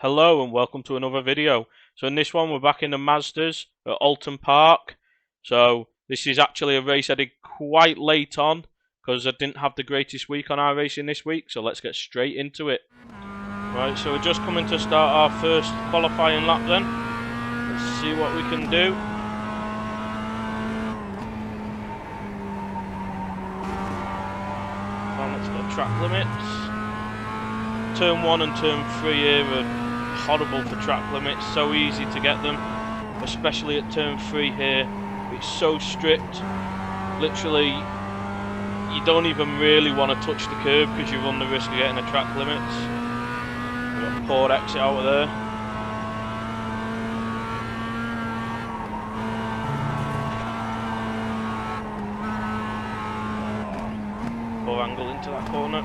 Hello and welcome to another video. So in this one we're back in the Mazdas at Oulton Park. So this is actually a race I did quite late on because I didn't have the greatest week on iRacing this week, so let's get straight into it. Right, so we're just coming to start our first qualifying lap then. Let's see what we can do. And let's go track limits. Turn 1 and turn 3 here are horrible for track limits, so easy to get them, especially at turn 3 here. It's so strict, literally you don't even really want to touch the curb because you run the risk of getting the track limits. We've got a poor exit out of there. Poor angle into that corner.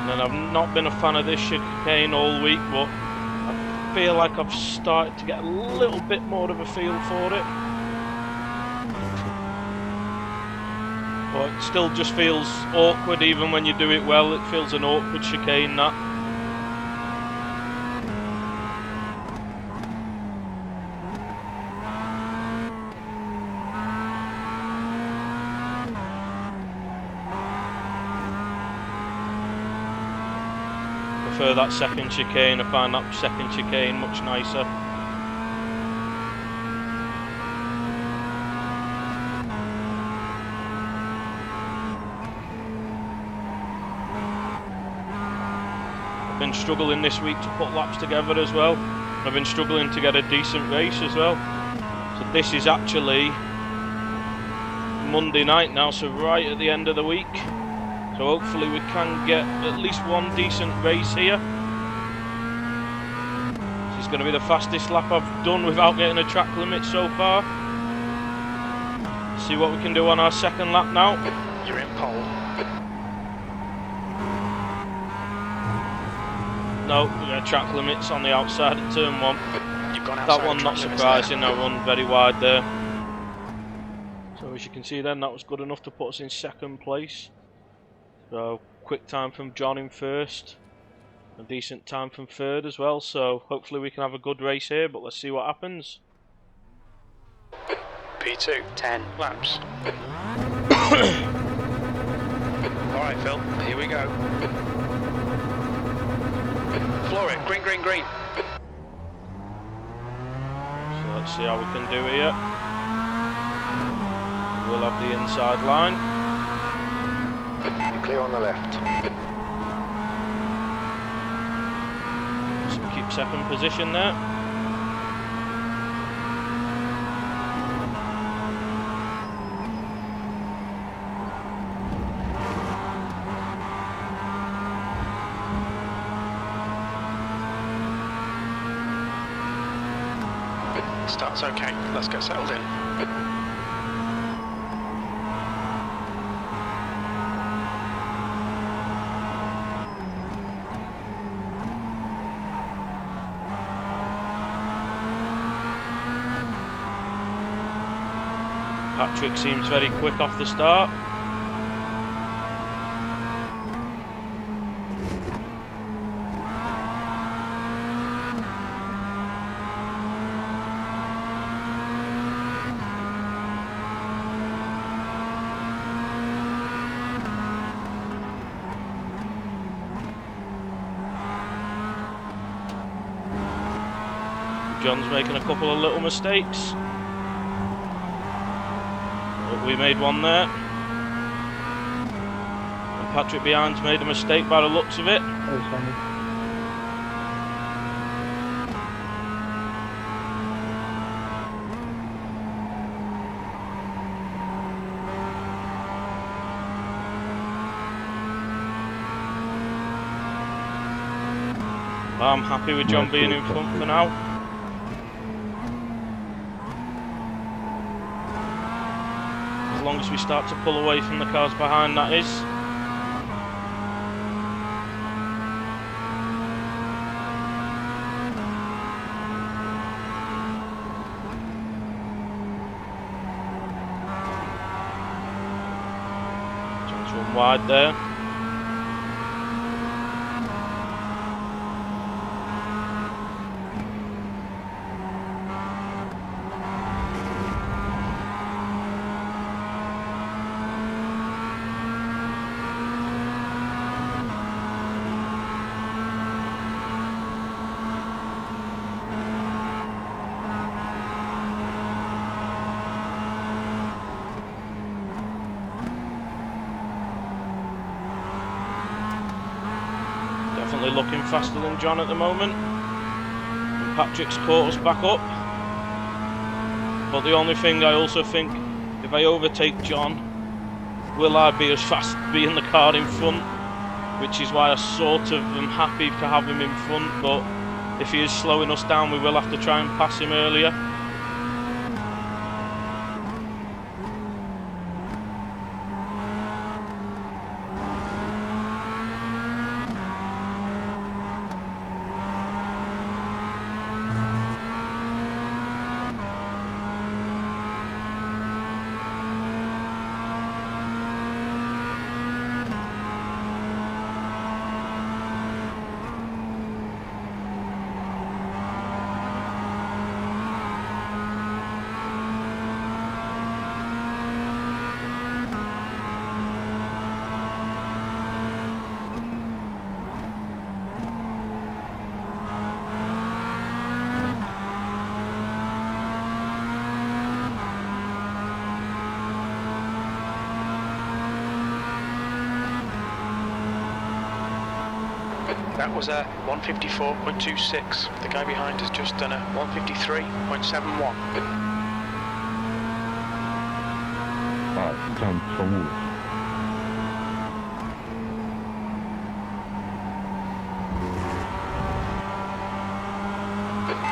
And I've not been a fan of this chicane all week, but I feel like I've started to get a little bit more of a feel for it. But it still just feels awkward even when you do it well. It feels an awkward chicane, that. I prefer that second chicane. I find that second chicane much nicer. I've been struggling this week to put laps together as well. I've been struggling to get a decent race as well. So this is actually Monday night now, so right at the end of the week. So hopefully we can get at least one decent race here. This is going to be the fastest lap I've done without getting a track limit so far. See what we can do on our second lap now. You're in pole. No, we got track limits on the outside at turn 1. You've gone outside. That one not surprising, I run very wide there. So as you can see then, that was good enough to put us in second place. So, quick time from John in first, a decent time from third as well, so hopefully we can have a good race here, but let's see what happens. P2, 10 laps. Alright Phil, here we go. Floor it, green, green, green. So let's see how we can do here. We'll have the inside line. Clear on the left. So keep second position there. Start's okay, let's get settled in. Patrick seems very quick off the start. John's making a couple of little mistakes. We made one there. And Patrick behind's made a mistake by the looks of it. I'm happy with John being in front for now. As long as we start to pull away from the cars behind, that is. from wide there. Definitely looking faster than John at the moment. And Patrick's caught us back up. But the only thing I also think, if I overtake John, will I be as fast being the car in front? Which is why I sort of am happy to have him in front, but if he is slowing us down, we will have to try and pass him earlier. That was a 154.26. The guy behind has just done a 153.71.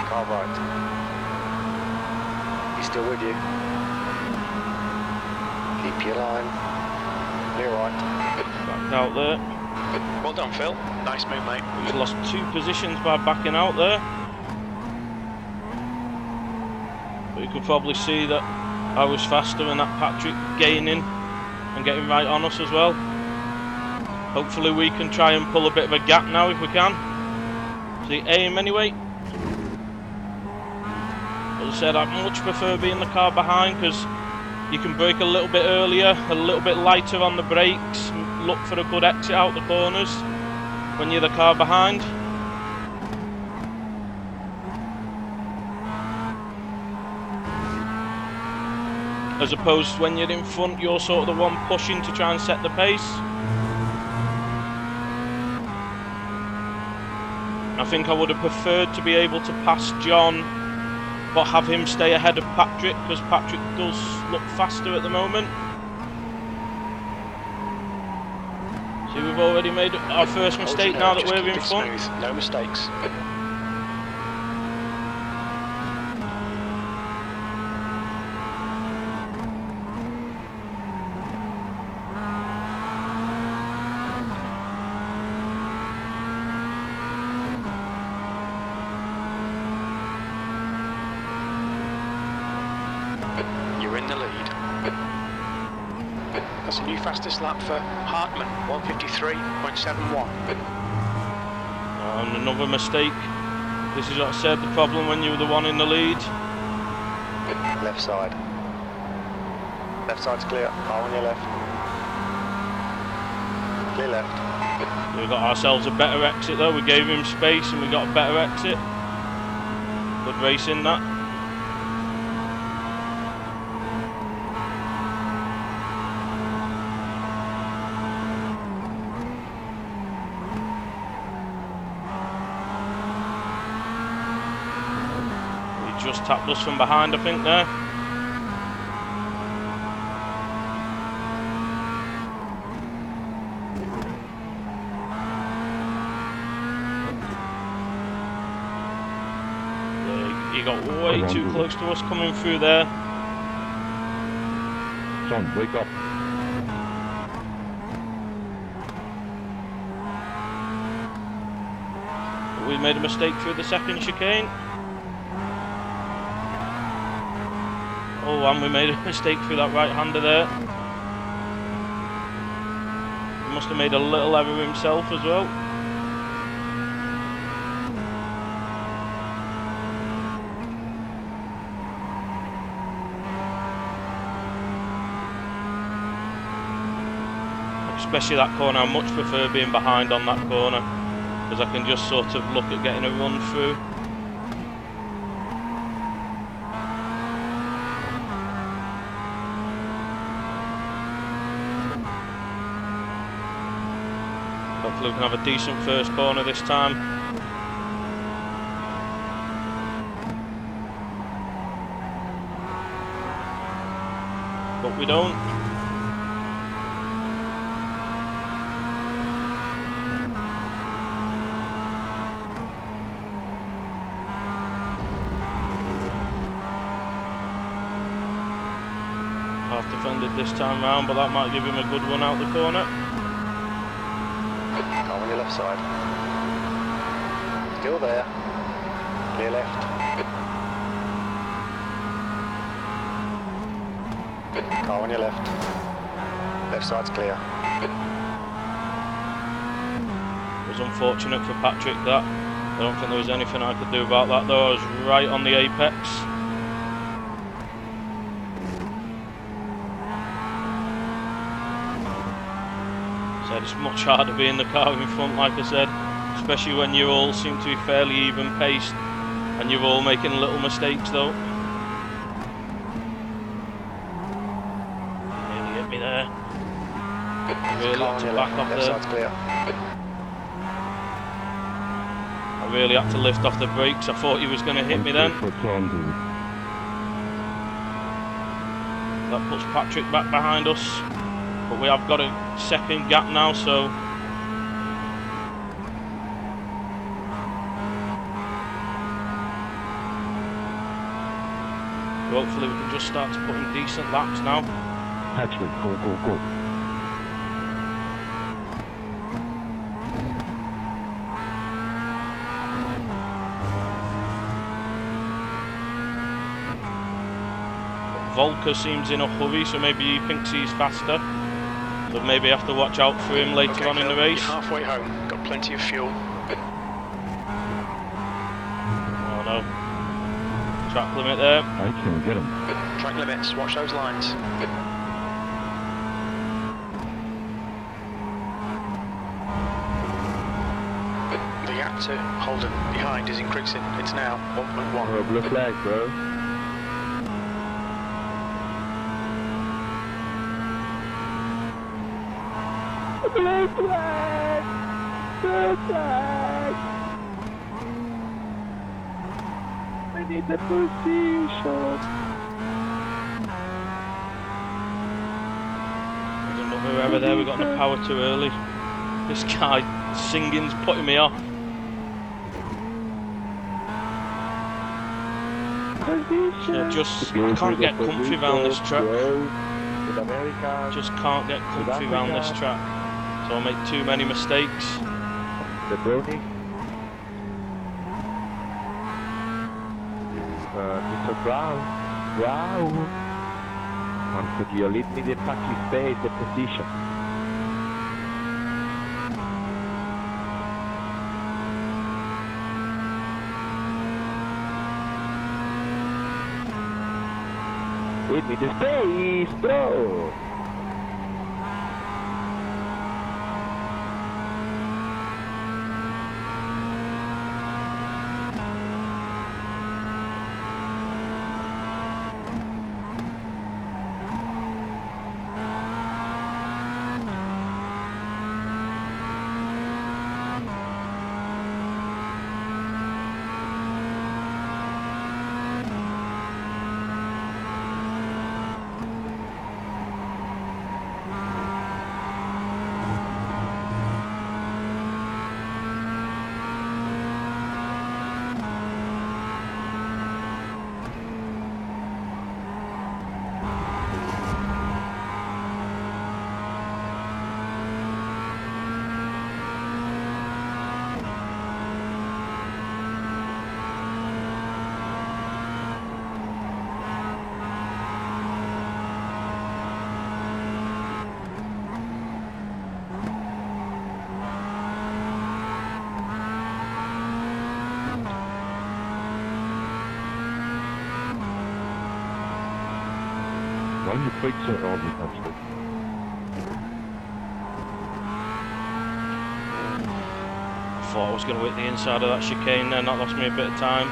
Car right. He's still with you. Keep your line. Clear right. Backed out there. Well done, Phil. Nice move, mate. He's lost 2 positions by backing out there. But you could probably see that I was faster and that Patrick gaining and getting right on us as well. Hopefully we can try and pull a bit of a gap now if we can. See, aim anyway. As I said, I much prefer being the car behind because you can brake a little bit earlier, a little bit lighter on the brakes, look for a good exit out the corners when you're the car behind. As opposed to when you're in front, you're sort of the one pushing to try and set the pace. I think I would have preferred to be able to pass John but have him stay ahead of Patrick because Patrick does look faster at the moment. See, we've already made our first mistake now that we're in front. Smooth. No mistakes. You're in the lead. That's a new fastest lap for Hartman, 153.71. And another mistake. This is what I said, the problem when you're the one in the lead. Left side. Left side's clear. Car on your left. Clear left. We got ourselves a better exit though. We gave him space and we got a better exit. Good racing that. Just tapped us from behind, I think, there. Yeah, he got way too close to us coming through there. Son, wake up. We made a mistake through the second chicane. Oh, and we made a mistake through that right-hander there. must have made a little error himself as well. Especially that corner, I much prefer being behind on that corner because I can just sort of look at getting a run through. Hopefully we can have a decent first corner this time. But we don't. Half defended this time round, but that might give him a good run out the corner. Car on your left side. Still there. Clear left. Car on your left. Left side's clear. It was unfortunate for Patrick that. I don't think there was anything I could do about that though. I was right on the apex. It's much harder being the car in front, like I said, especially when you all seem to be fairly even paced and you're all making little mistakes though. Nearly hit me there. Really had to back off there. I really had to lift off the brakes. I thought he was going to hit me then. That puts Patrick back behind us. But we have got a second gap now, so hopefully we can just start to put in decent laps now. Patrick, go, go, go. Volker seems in a hurry, so maybe he thinks he's faster. So maybe have to watch out for him later on in the race. You're halfway home, got plenty of fuel. Oh no. Track limit there. I can get him. Track limits, watch those lines. The gap to Holden behind is increasing. It's now 1.1. Oh, blue flag, bro. Blue flag! Blue flag! I need the position. There's another error there, we got on the power too early. This guy singing's putting me off. Yeah, I can't get comfy around this track. Just can't get comfy around this track. So I make too many mistakes. The Brony. Mr. Brown. Wow. Could you lead me the practice space, the position? Lead me the space, bro. Oh, your brakes are on it, actually. Thought I was going to hit the inside of that chicane there, that lost me a bit of time.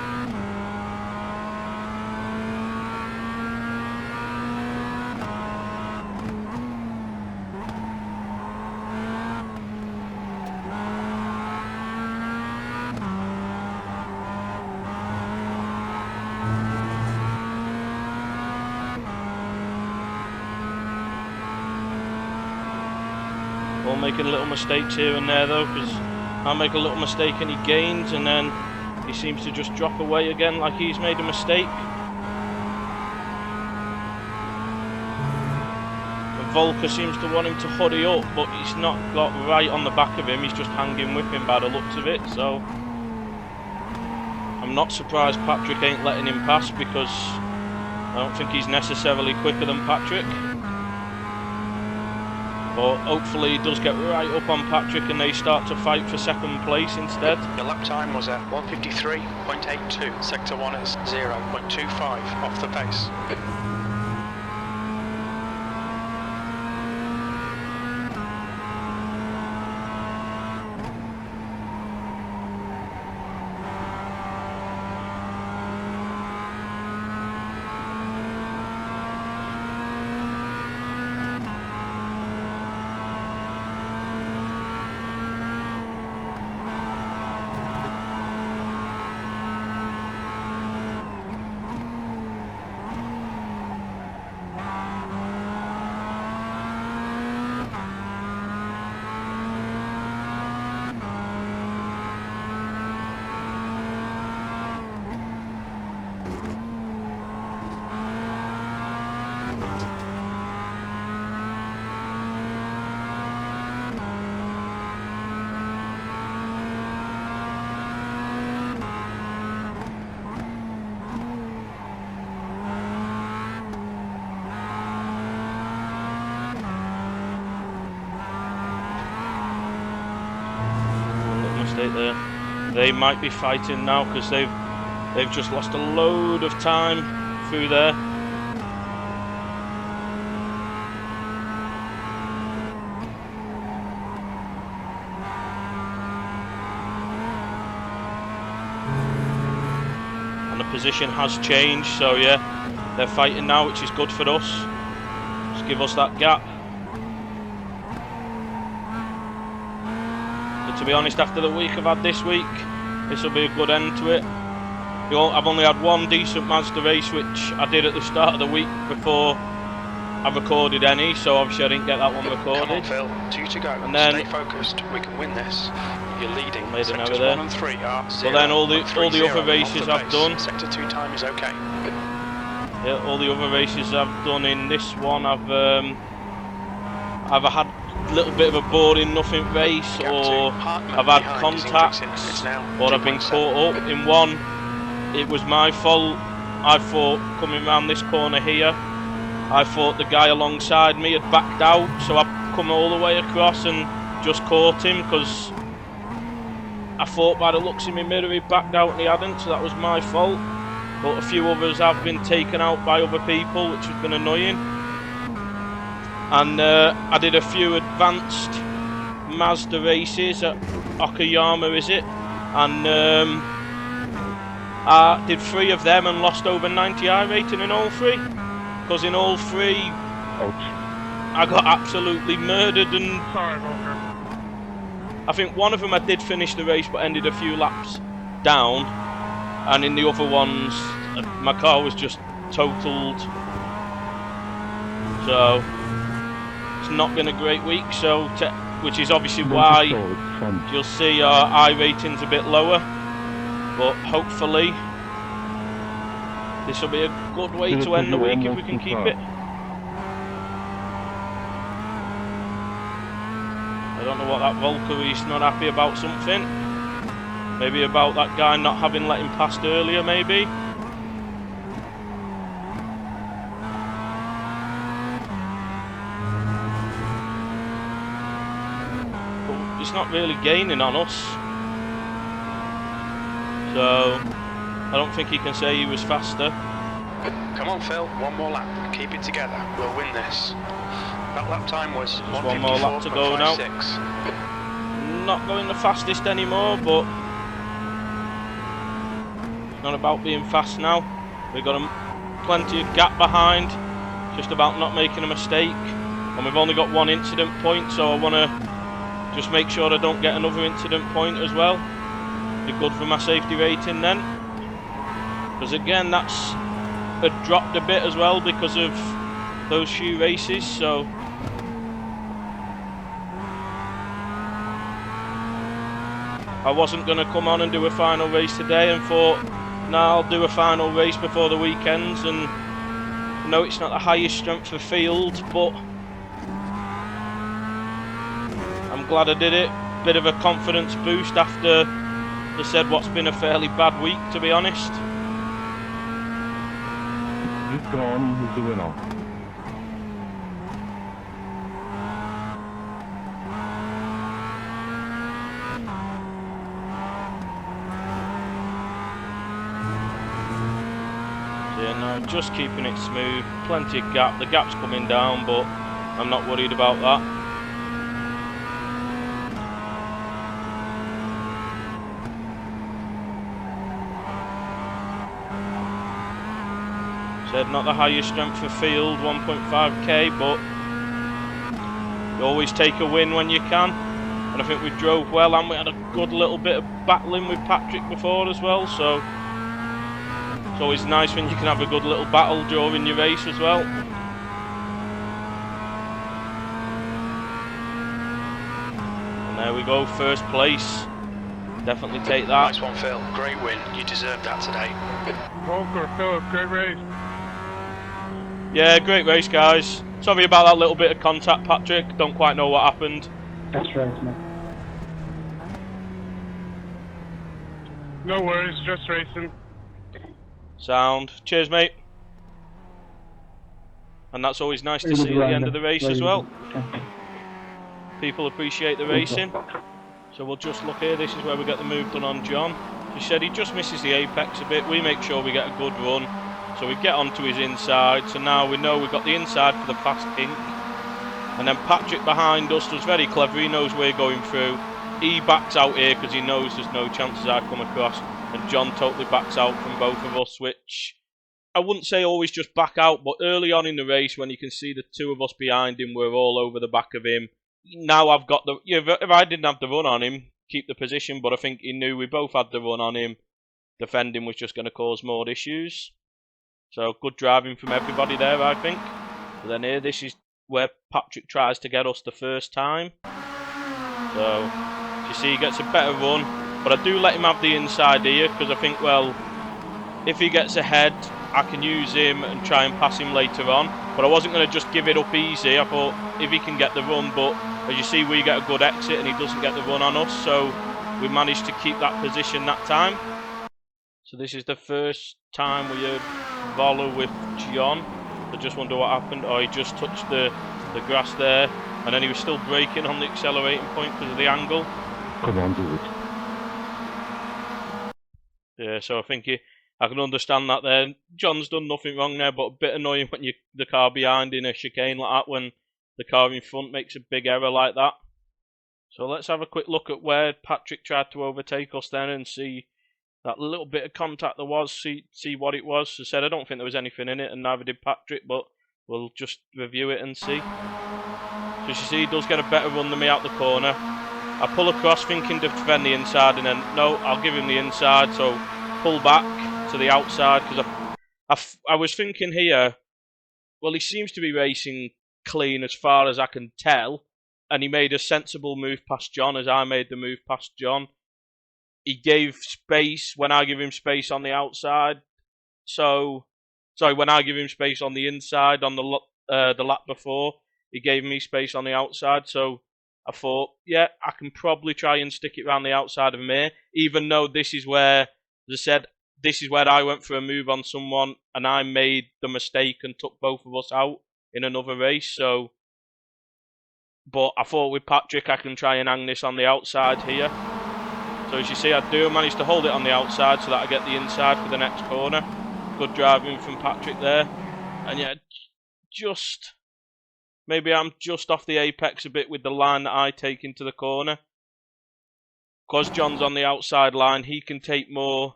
All making little mistakes here and there though, because I'll make a little mistake and he gains, and then he seems to just drop away again like he's made a mistake. And Volker seems to want him to hurry up, but he's not got right on the back of him, he's just hanging with him by the looks of it, so I'm not surprised Patrick ain't letting him pass, because I don't think he's necessarily quicker than Patrick. But hopefully he does get right up on Patrick and they start to fight for second place instead. Your lap time was at 1:53.82. Sector 1 is 0.25 off the pace. There. They might be fighting now because they've just lost a load of time through there. And the position has changed, so yeah, they're fighting now, which is good for us. Just give us that gap. To be honest, after the week I've had this week, this will be a good end to it. I've only had one decent Mazda race, which I did at the start of the week before I recorded any, so obviously I didn't get that one recorded. Come on, Phil, 2 to go. And then, stay focused, we can win this. You're leading. Made an error Sectors there. 1 and 3 are 0. But then all the other races I've done. Sector 2 time is okay. Yeah, all the other races I've done in this one, I've had a little bit of a boring nothing race, or I've had contacts, or I've been caught up. In one, it was my fault. I thought coming round this corner here, I thought the guy alongside me had backed out, so I come all the way across and just caught him, because I thought by the looks in my mirror he backed out and he hadn't, so that was my fault. But a few others have been taken out by other people, which has been annoying. And I did a few advanced Mazda races at Okayama, is it? And I did 3 of them and lost over 90 iRating in all 3. Because in all 3, I got absolutely murdered. And I think one of them I did finish the race but ended a few laps down. And in the other ones, my car was just totaled. So it's not been a great week, so which is obviously why you'll see our iRating's a bit lower, but hopefully this will be a good way to end the week if we can keep it. I don't know what that Volker is not happy about, something. Maybe about that guy not having let him past earlier, maybe. He's not really gaining on us, so I don't think he can say he was faster. Come on, Phil, one more lap. Keep it together. We'll win this. That lap time was Just one more lap to go now. 154.56. Not going the fastest anymore, but it's not about being fast now. We've got plenty of gap behind, just about not making a mistake. And we've only got one incident point, so I want to just make sure I don't get another incident point as well. Be good for my safety rating then. Because again, that's dropped a bit as well because of those few races, so I wasn't going to come on and do a final race today and thought, nah, I'll do a final race before the weekends. And no, it's not the highest strength of field, but I'm glad I did it. Bit of a confidence boost after they said what's been a fairly bad week, to be honest. Just gone, who's the winner? Yeah, no, just keeping it smooth, plenty of gap. The gap's coming down, but I'm not worried about that. Said not the highest strength of field, 1.5k, but you always take a win when you can. And I think we drove well, and we had a good little bit of battling with Patrick before as well, so it's always nice when you can have a good little battle during your race as well. And there we go, first place. Definitely take that. Nice one, Phil. Great win. You deserved that today. Walker, Phil, great race. Yeah, great race, guys. Sorry about that little bit of contact, Patrick. Don't quite know what happened. That's right, man. No worries, just racing. Sound. Cheers, mate. And that's always nice to see at the end of the race as well. People appreciate the racing. So we'll just look here. This is where we get the move done on John. He said he just misses the apex a bit. We make sure we get a good run. So we get onto his inside. So now we know we've got the inside for the fast pink. And then Patrick behind us was very clever. He knows we're going through. He backs out here because he knows there's no chances I come across. And John totally backs out from both of us, which I wouldn't say always just back out, but early on in the race when you can see the two of us behind him, we're all over the back of him. Now I've got the... Yeah, if I didn't have the run on him, keep the position, but I think he knew we both had the run on him. Defending was just going to cause more issues. So good driving from everybody there, I think. But then here, this is where Patrick tries to get us the first time. So, you see, he gets a better run. But I do let him have the inside here, because I think, well, if he gets ahead, I can use him and try and pass him later on. But I wasn't going to just give it up easy. I thought, if he can get the run, but as you see, we get a good exit and he doesn't get the run on us. So, we managed to keep that position that time. So this is the first time we heard Voller with John. I just wonder what happened. Oh, he just touched the grass there. And then he was still braking on the accelerating point because of the angle. Come on, do it. Yeah, so I think I can understand that there. John's done nothing wrong there, but a bit annoying when the car behind in a chicane like that, when the car in front makes a big error like that. So let's have a quick look at where Patrick tried to overtake us then and see that little bit of contact there was, see what it was. As I said, I don't think there was anything in it, and neither did Patrick, but we'll just review it and see. So as you see, he does get a better run than me out the corner. I pull across thinking to defend the inside, and then, no, I'll give him the inside, so pull back to the outside, because I was thinking here, well, he seems to be racing clean as far as I can tell, and he made a sensible move past John as I made the move past John. He gave space when I give him space on the outside. So, sorry, when I give him space on the inside on the lap before, he gave me space on the outside. So I thought, yeah, I can probably try and stick it around the outside of him here, even though this is where, as I said, this is where I went for a move on someone and I made the mistake and took both of us out in another race. So, but I thought with Patrick, I can try and hang this on the outside here. So as you see, I do manage to hold it on the outside so that I get the inside for the next corner. good driving from Patrick there. And yeah, maybe I'm just off the apex a bit with the line that I take into the corner. Because John's on the outside line, he can take more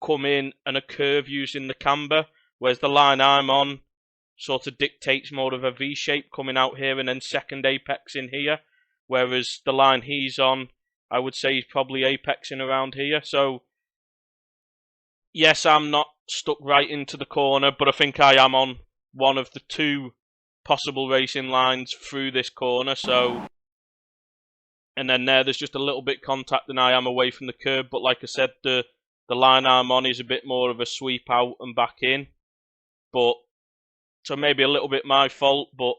come in and a curve using the camber, whereas the line I'm on sort of dictates more of a V shape coming out here and then second apex in here, whereas the line he's on, I would say he's probably apexing around here. So yes, I'm not stuck right into the corner, but I think I am on one of the two possible racing lines through this corner. So, and then there's just a little bit contact and I am away from the curb, but like I said, the line I'm on is a bit more of a sweep out and back in. But so maybe a little bit my fault, but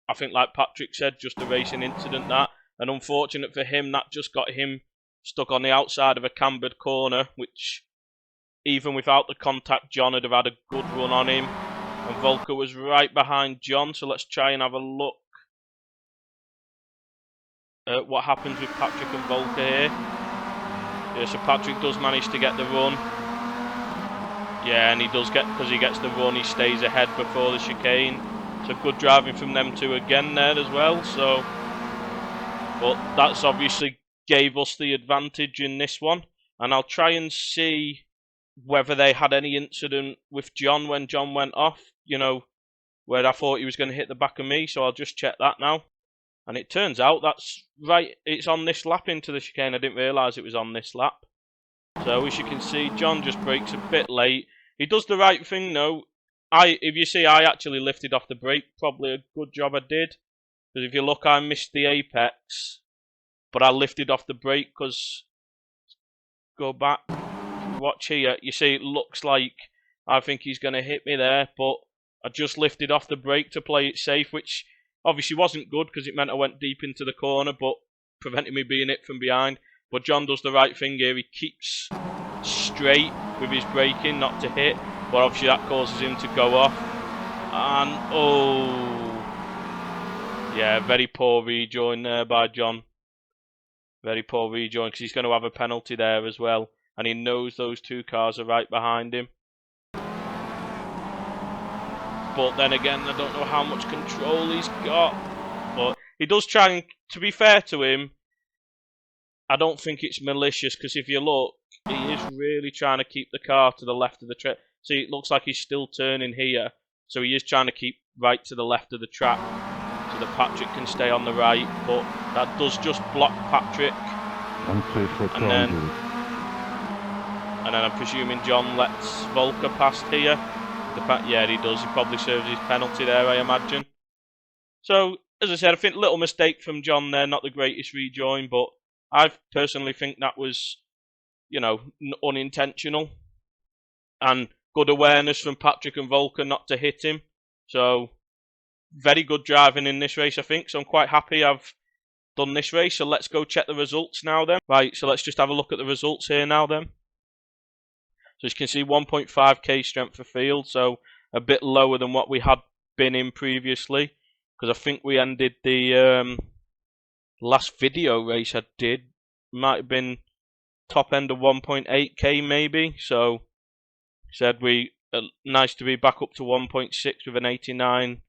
I think like Patrick said, just a racing incident that. And unfortunate for him, that just got him stuck on the outside of a cambered corner, which even without the contact, John would have had a good run on him. And Volker was right behind John, so let's try and have a look at what happens with Patrick and Volker here. Yeah, so Patrick does manage to get the run. Yeah, and he does get, because he gets the run, he stays ahead before the chicane. So good driving from them two again there as well. So, but that's obviously gave us the advantage in this one. And I'll try and see whether they had any incident with John when John went off, you know, where I thought he was going to hit the back of me. So I'll just check that now. And it turns out that's right, it's on this lap into the chicane. I didn't realise it was on this lap. So as you can see, John just brakes a bit late. He does the right thing though. If you see, I actually lifted off the brake. Probably a good job I did. Because if you look, I missed the apex. But I lifted off the brake because... Go back. Watch here. You see, it looks like I think he's going to hit me there. But I just lifted off the brake to play it safe. Which obviously wasn't good because it meant I went deep into the corner. But prevented me being hit from behind. But John does the right thing here. He keeps straight with his braking, not to hit. But obviously that causes him to go off. And, oh. Yeah, very poor rejoin there by John. Very poor rejoin because he's going to have a penalty there as well. And he knows those two cars are right behind him. But then again, I don't know how much control he's got. But he does try and, to be fair to him, I don't think it's malicious because if you look, he is really trying to keep the car to the left of the track. See, it looks like he's still turning here. So he is trying to keep right to the left of the track so that Patrick can stay on the right. But that does just block Patrick. And then I'm presuming John lets Volker past here. Yeah, he does. He probably serves his penalty there, I imagine. So, as I said, I think little mistake from John there. Not the greatest rejoin, but I personally think that was, you know, unintentional. And good awareness from Patrick and Volker not to hit him. So, very good driving in this race, I think. So, I'm quite happy I've done this race. So, let's go check the results now then. Right, so let's just have a look at the results here now then. So, as you can see, 1.5k strength for field. So, a bit lower than what we had been in previously. Because I think we ended the last video race I did. Might have been top end of 1.8k maybe. So, said nice to be back up to 1.6 with an 89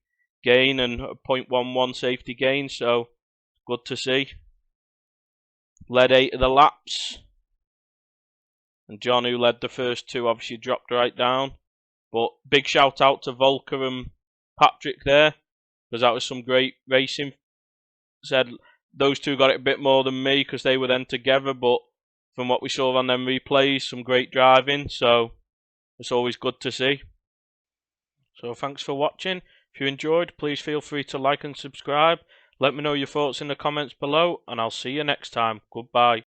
gain and a 0.11 safety gain. So, good to see. Led 8 of the laps. And John, who led the first 2, obviously dropped right down. But big shout out to Volker and Patrick there. Because that was some great racing. Said those two got it a bit more than me because they were then together. But from what we saw on them replays, some great driving. So it's always good to see. So thanks for watching. If you enjoyed, please feel free to like and subscribe. Let me know your thoughts in the comments below. And I'll see you next time. Goodbye.